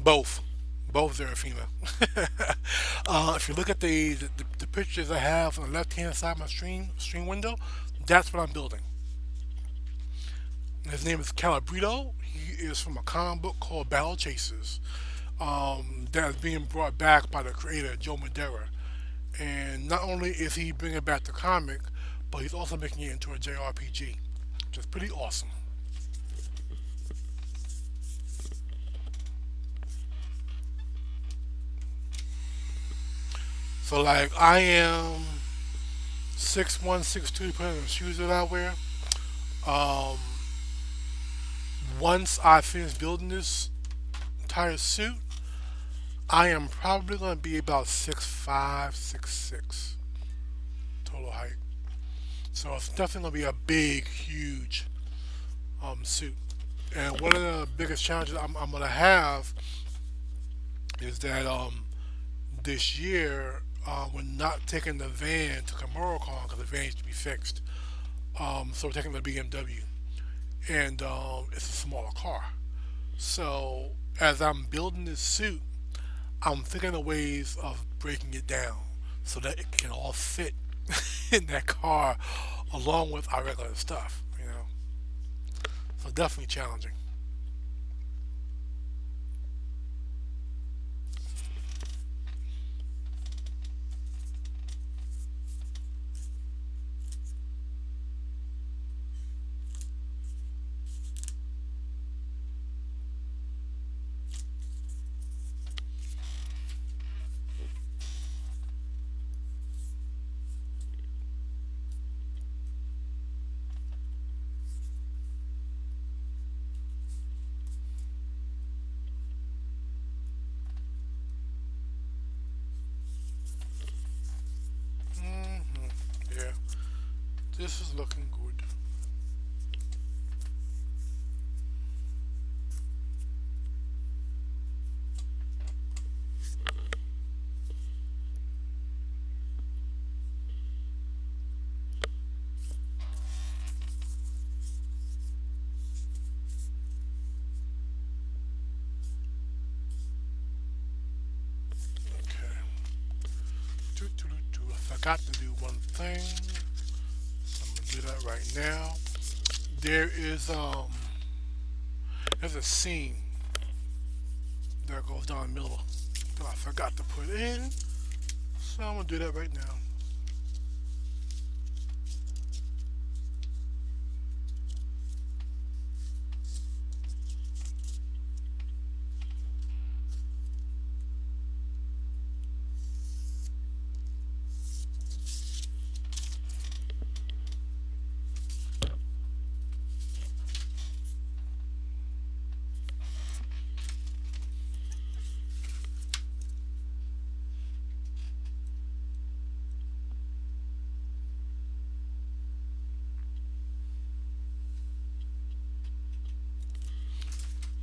Both, both Serafina. If you look at the pictures I have on the left hand side of my stream window, that's what I'm building. His name is Calibretto. He is from a comic book called Battle Chasers. That is being brought back by the creator Joe Madeira. And not only is he bringing back the comic, but he's also making it into a JRPG, which is pretty awesome. So like I am 6'1", 6'2", depending on the shoes that I wear. Um, Once I finish building this entire suit, I am probably going to be about 6'5", 6'6", total height. So it's definitely going to be a big, huge suit. And one of the biggest challenges I'm going to have is that this year we're not taking the van to Camaro because the van needs to be fixed. So we're taking the BMW, and it's a smaller car. So as I'm building this suit, I'm thinking of ways of breaking it down so that it can all fit in that car along with our regular stuff. So definitely challenging. Hmm. Yeah, this is looking good. Okay. I forgot to do one thing. So I'm gonna do that right now. There is there's a scene that goes down the middle that I forgot to put in. So I'm gonna do that right now.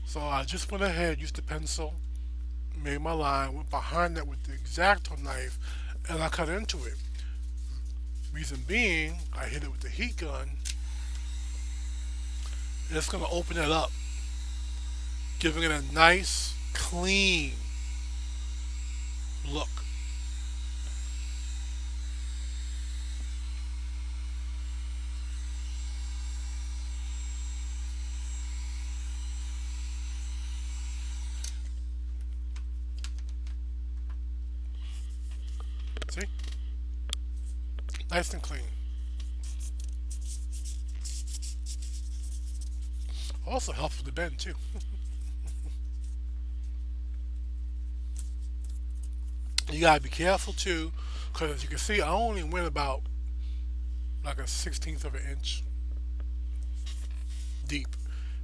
So I just went ahead, used the pencil, made my line, went behind that with the X-Acto knife, and I cut into it. Reason being, I hit it with the heat gun, and it's gonna open it up, giving it a nice, clean look. See? Nice and clean. Also helps with the bend too. You gotta be careful too, because as you can see, I only went about like a 16th of an inch deep.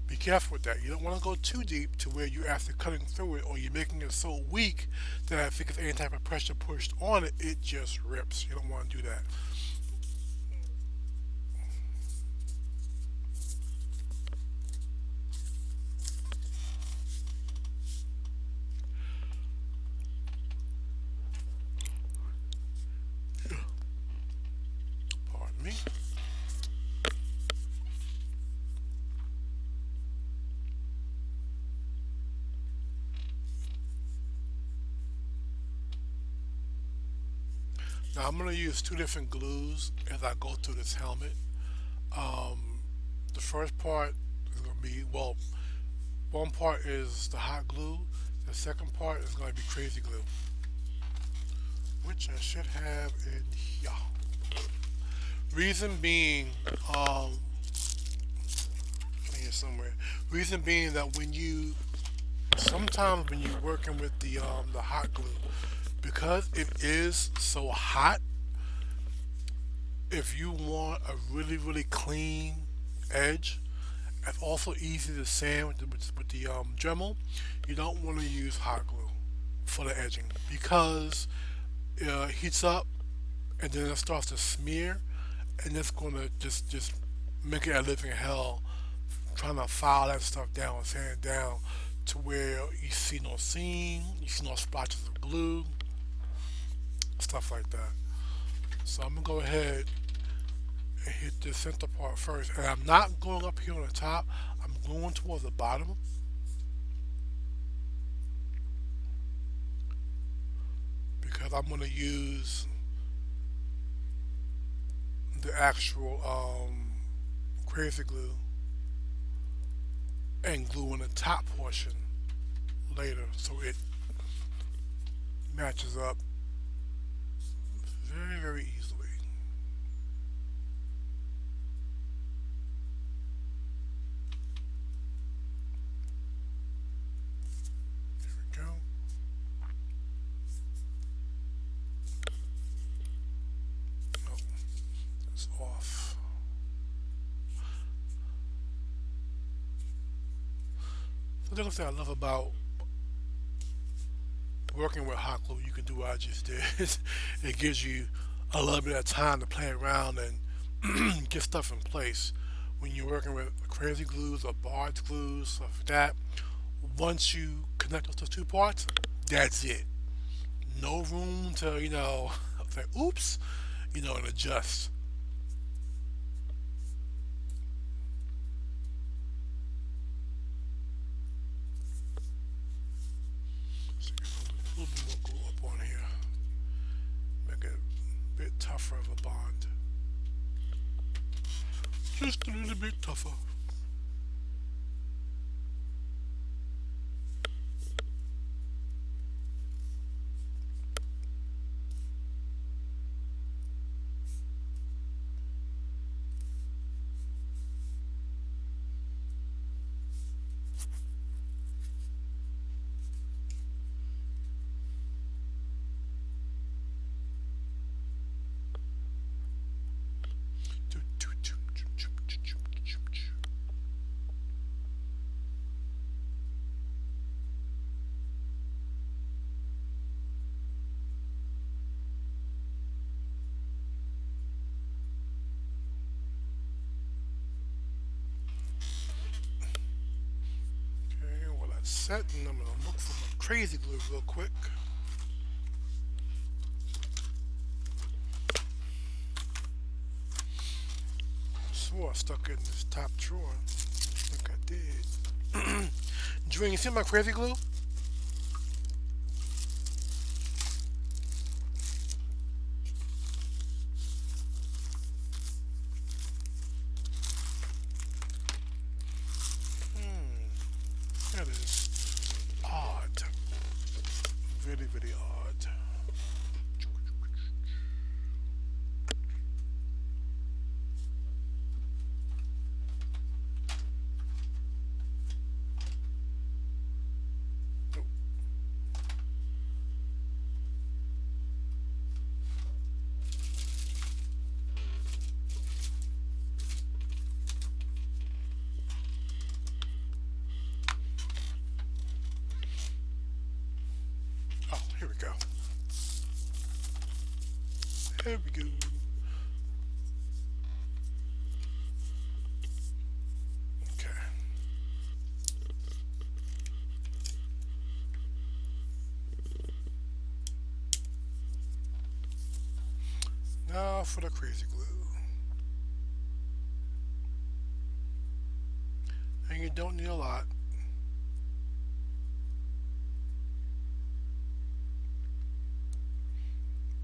Be careful with that. You don't want to go too deep to where you're actually cutting through it, or you're making it so weak that if it gets any type of pressure pushed on it, it just rips. You don't want to do that. Pardon me. Now I'm going to use two different glues as I go through this helmet. Um, the first part is going to be, well, one part is the hot glue. The second part is going to be crazy glue, which I should have in here. Reason being, here somewhere. Reason being that sometimes when you're working with the hot glue, because it is so hot, if you want a really clean edge, it's also easy to sand with the Dremel. You don't want to use hot glue for the edging because it heats up and then it starts to smear, and it's gonna just make it a living hell trying to file that stuff down and sand it down to where you see no seam, you see no splotches of glue, stuff like that. So I'm gonna go ahead and hit the center part first, and I'm not going up here on the top. I'm going towards the bottom because I'm gonna use the actual crazy glue and glue in the top portion later so it matches up very easily. There we go. Oh, it's off. So the other thing I love about working with hot glue, you can do what I just did. It gives you a little bit of time to play around and get stuff in place. When you're working with crazy glues or barge glues, stuff like that, once you connect those two parts, that's it. No room to, say, oops, and adjust. So a little bit more glue up on here. Make it a bit tougher of a bond. Just a little bit tougher. Okay, well that's set, and I'm gonna look for my crazy glue real quick. I swore I stuck it in this top drawer. I think I did. Dream, you see my crazy glue? That is odd. Very odd. Oh, here we go. Here we go. Okay. Now for the crazy glue. And you don't need a lot.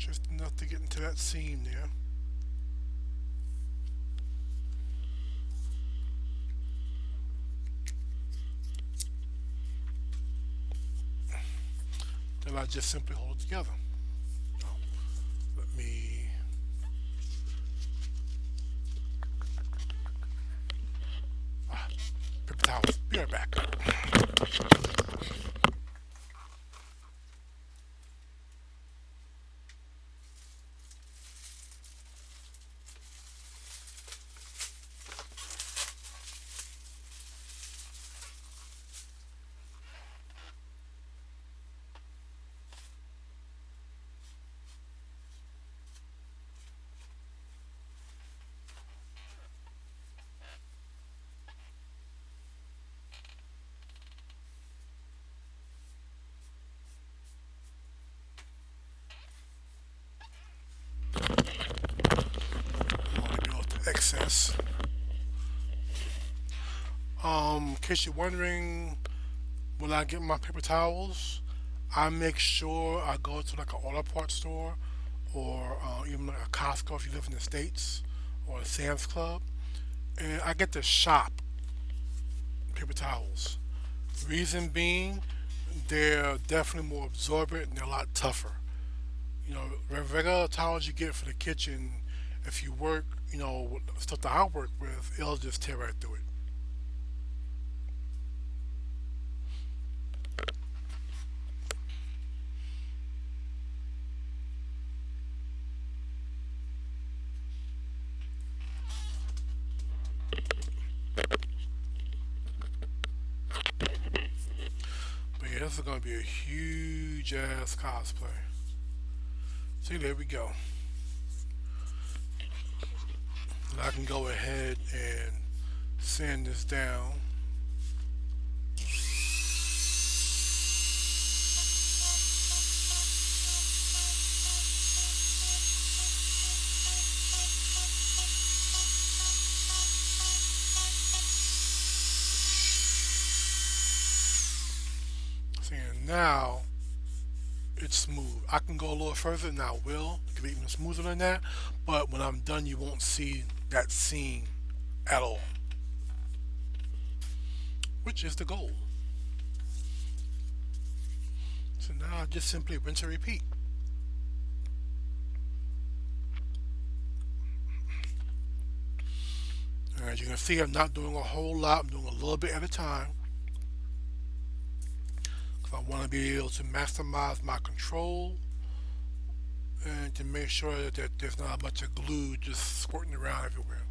Just enough to get into that seam there. Then I just simply hold it together. Now, let me paper towels. Be right back. I want to deal with the excess. In case you're wondering, when I get my paper towels, I make sure I go to like an auto parts store or even like a Costco if you live in the States or a Sam's Club. And I get to shop paper towels. Reason being, they're definitely more absorbent and they're a lot tougher. You know, regular towels you get for the kitchen, if you work, with stuff that I work with, it'll just tear right through it. But yeah, this is gonna be a huge ass cosplay. See, there we go. And I can go ahead and sand this down. See, and now it's smooth. I can go a little further and I will get it even smoother than that. But when I'm done, you won't see that seam at all, which is the goal. So now I just simply rinse and repeat. And as you can see, I'm not doing a whole lot. I'm doing a little bit at a time. Because I want to be able to maximize my control and to make sure that there's not a bunch of glue just squirting around everywhere.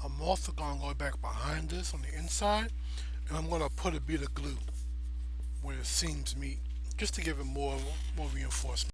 I'm also going to go back behind this on the inside and I'm going to put a bit of glue where the seams meet just to give it more reinforcement.